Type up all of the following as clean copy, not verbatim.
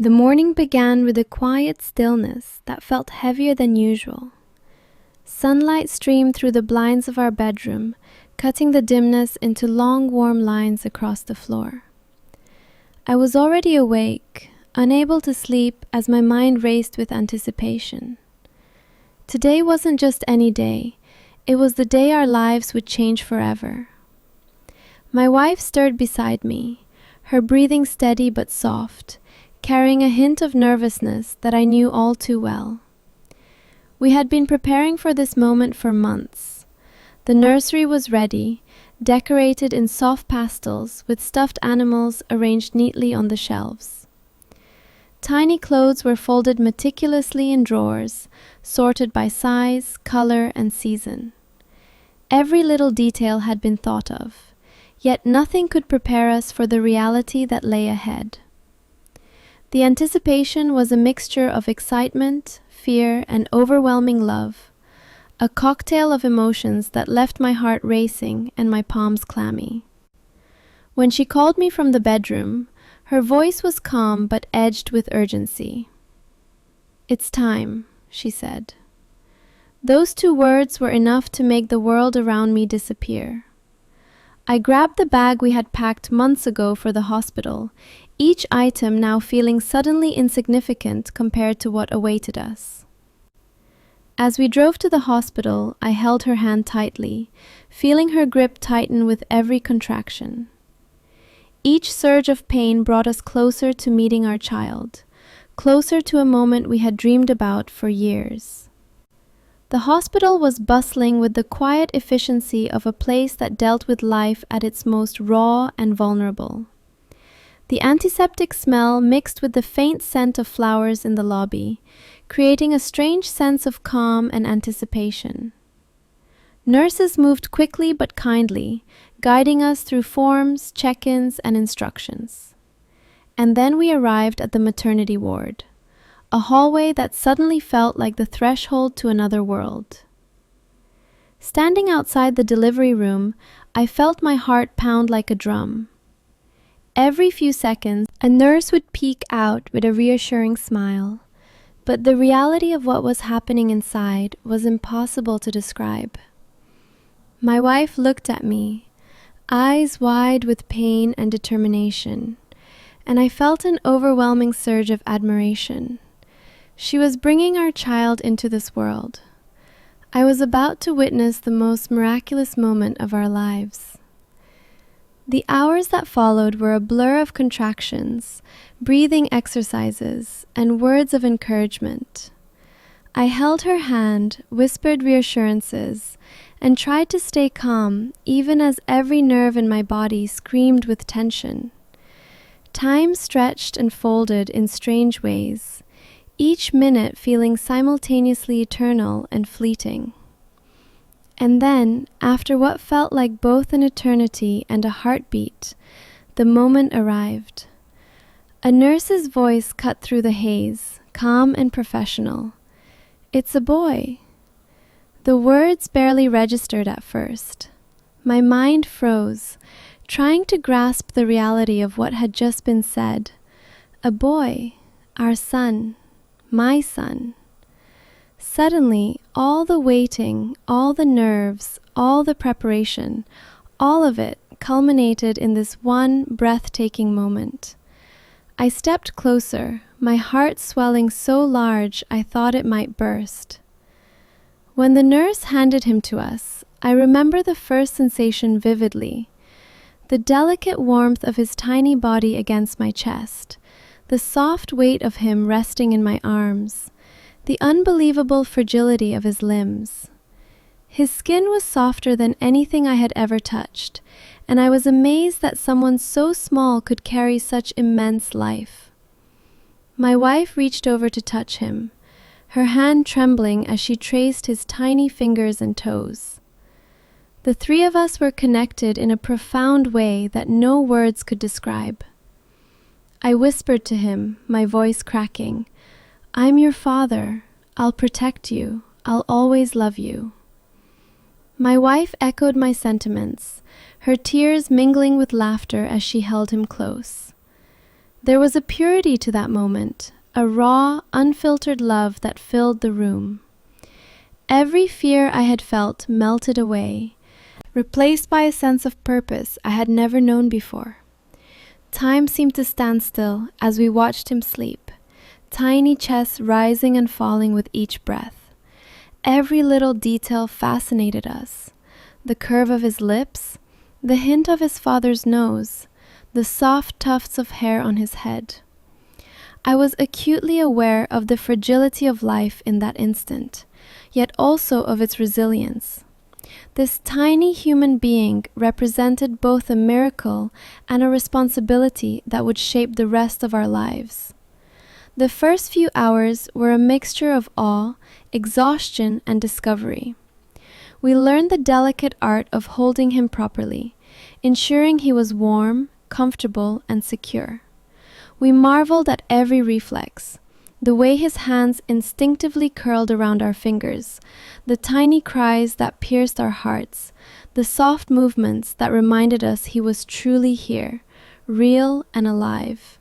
The morning began with a quiet stillness that felt heavier than usual. Sunlight streamed through the blinds of our bedroom, cutting the dimness into long, warm lines across the floor. I was already awake, unable to sleep as my mind raced with anticipation. Today wasn't just any day, it was the day our lives would change forever. My wife stirred beside me, her breathing steady but soft, carrying a hint of nervousness that I knew all too well. We had been preparing for this moment for months. The nursery was ready, decorated in soft pastels with stuffed animals arranged neatly on the shelves. Tiny clothes were folded meticulously in drawers, sorted by size, color, and season. Every little detail had been thought of, yet nothing could prepare us for the reality that lay ahead. The anticipation was a mixture of excitement, fear, and overwhelming love, a cocktail of emotions that left my heart racing and my palms clammy. When she called me from the bedroom, her voice was calm but edged with urgency. "It's time," she said. Those 2 words were enough to make the world around me disappear. I grabbed the bag we had packed months ago for the hospital, each item now feeling suddenly insignificant compared to what awaited us. As we drove to the hospital, I held her hand tightly, feeling her grip tighten with every contraction. Each surge of pain brought us closer to meeting our child, closer to a moment we had dreamed about for years. The hospital was bustling with the quiet efficiency of a place that dealt with life at its most raw and vulnerable. The antiseptic smell mixed with the faint scent of flowers in the lobby, creating a strange sense of calm and anticipation. Nurses moved quickly but kindly, guiding us through forms, check-ins, and instructions. And then we arrived at the maternity ward, a hallway that suddenly felt like the threshold to another world. Standing outside the delivery room, I felt my heart pound like a drum. Every few seconds, a nurse would peek out with a reassuring smile, but the reality of what was happening inside was impossible to describe. My wife looked at me, eyes wide with pain and determination, and I felt an overwhelming surge of admiration. She was bringing our child into this world. I was about to witness the most miraculous moment of our lives. The hours that followed were a blur of contractions, breathing exercises, and words of encouragement. I held her hand, whispered reassurances, and tried to stay calm, even as every nerve in my body screamed with tension. Time stretched and folded in strange ways, each minute feeling simultaneously eternal and fleeting. And then, after what felt like both an eternity and a heartbeat, the moment arrived. A nurse's voice cut through the haze, calm and professional. "It's a boy." The words barely registered at first. My mind froze, trying to grasp the reality of what had just been said. A boy, our son. My son. Suddenly, all the waiting, all the nerves, all the preparation, all of it culminated in this one breathtaking moment. I stepped closer, my heart swelling so large I thought it might burst. When the nurse handed him to us, I remember the first sensation vividly. The delicate warmth of his tiny body against my chest, the soft weight of him resting in my arms, the unbelievable fragility of his limbs. His skin was softer than anything I had ever touched, and I was amazed that someone so small could carry such immense life. My wife reached over to touch him, her hand trembling as she traced his tiny fingers and toes. The 3 of us were connected in a profound way that no words could describe. I whispered to him, my voice cracking, "I'm your father. I'll protect you. I'll always love you." My wife echoed my sentiments, her tears mingling with laughter as she held him close. There was a purity to that moment, a raw, unfiltered love that filled the room. Every fear I had felt melted away, replaced by a sense of purpose I had never known before. Time seemed to stand still as we watched him sleep, tiny chests rising and falling with each breath. Every little detail fascinated us. The curve of his lips, the hint of his father's nose, the soft tufts of hair on his head. I was acutely aware of the fragility of life in that instant, yet also of its resilience. This tiny human being represented both a miracle and a responsibility that would shape the rest of our lives. The first few hours were a mixture of awe, exhaustion, and discovery. We learned the delicate art of holding him properly, ensuring he was warm, comfortable, and secure. We marveled at every reflex, the way his hands instinctively curled around our fingers, the tiny cries that pierced our hearts, the soft movements that reminded us he was truly here, real and alive.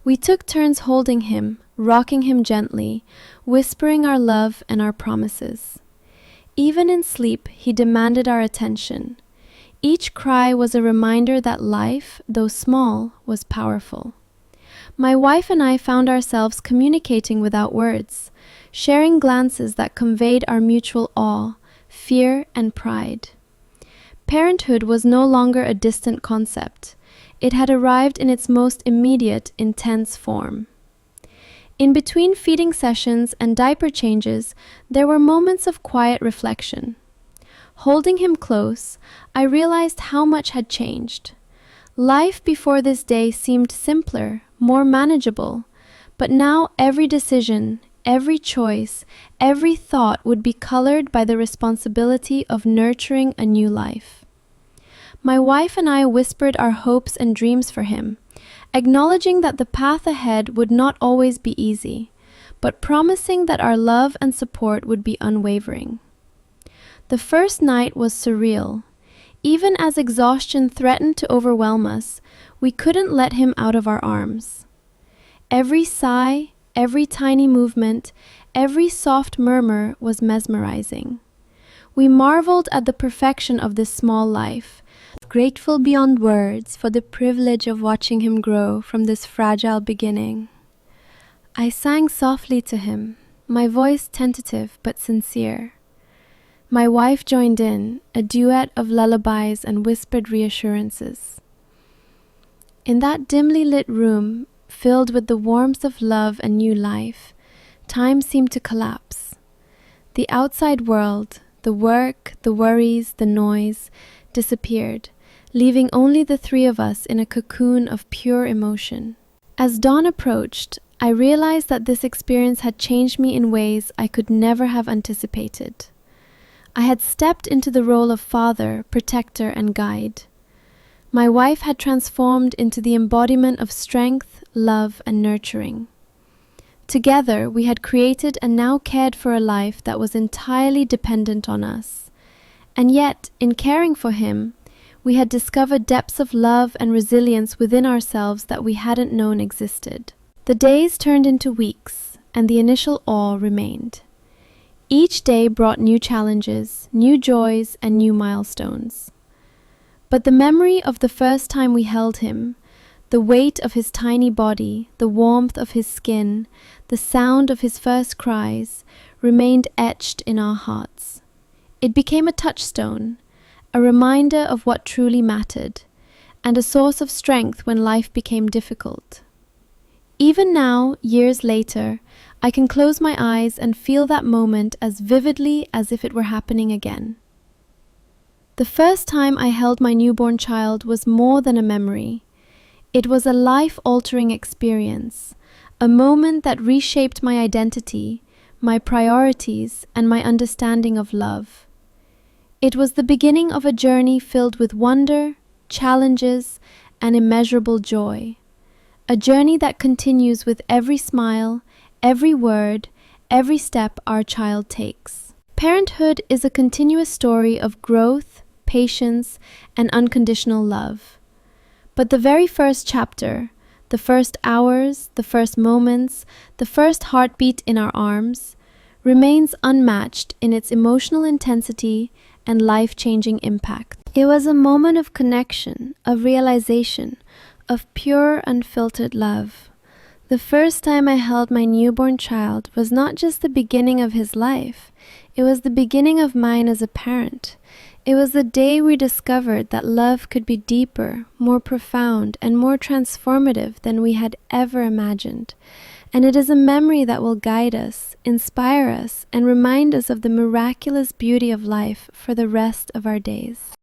We took turns holding him, rocking him gently, whispering our love and our promises. Even in sleep, he demanded our attention. Each cry was a reminder that life, though small, was powerful. My wife and I found ourselves communicating without words, sharing glances that conveyed our mutual awe, fear, and pride. Parenthood was no longer a distant concept. It had arrived in its most immediate, intense form. In between feeding sessions and diaper changes, there were moments of quiet reflection. Holding him close, I realized how much had changed. Life before this day seemed simpler, more manageable, but now every decision, every choice, every thought would be colored by the responsibility of nurturing a new life. My wife and I whispered our hopes and dreams for him, acknowledging that the path ahead would not always be easy, but promising that our love and support would be unwavering. The first night was surreal. Even as exhaustion threatened to overwhelm us, we couldn't let him out of our arms. Every sigh, every tiny movement, every soft murmur was mesmerizing. We marveled at the perfection of this small life, grateful beyond words for the privilege of watching him grow from this fragile beginning. I sang softly to him, my voice tentative but sincere. My wife joined in, a duet of lullabies and whispered reassurances. In that dimly lit room, filled with the warmth of love and new life, time seemed to collapse. The outside world, the work, the worries, the noise, disappeared, leaving only the three of us in a cocoon of pure emotion. As dawn approached, I realized that this experience had changed me in ways I could never have anticipated. I had stepped into the role of father, protector, and guide. My wife had transformed into the embodiment of strength, love, and nurturing. Together, we had created and now cared for a life that was entirely dependent on us. And yet, in caring for him, we had discovered depths of love and resilience within ourselves that we hadn't known existed. The days turned into weeks, and the initial awe remained. Each day brought new challenges, new joys, and new milestones. But the memory of the first time we held him, the weight of his tiny body, the warmth of his skin, the sound of his first cries, remained etched in our hearts. It became a touchstone, a reminder of what truly mattered, and a source of strength when life became difficult. Even now, years later, I can close my eyes and feel that moment as vividly as if it were happening again. The first time I held my newborn child was more than a memory. It was a life-altering experience, a moment that reshaped my identity, my priorities, and my understanding of love. It was the beginning of a journey filled with wonder, challenges, and immeasurable joy. A journey that continues with every smile, every word, every step our child takes. Parenthood is a continuous story of growth, patience, and unconditional love. But the very first chapter, the first hours, the first moments, the first heartbeat in our arms, remains unmatched in its emotional intensity and life-changing impact. It was a moment of connection, of realization, of pure, unfiltered love. The first time I held my newborn child was not just the beginning of his life, it was the beginning of mine as a parent. It was the day we discovered that love could be deeper, more profound, and more transformative than we had ever imagined. And it is a memory that will guide us, inspire us, and remind us of the miraculous beauty of life for the rest of our days.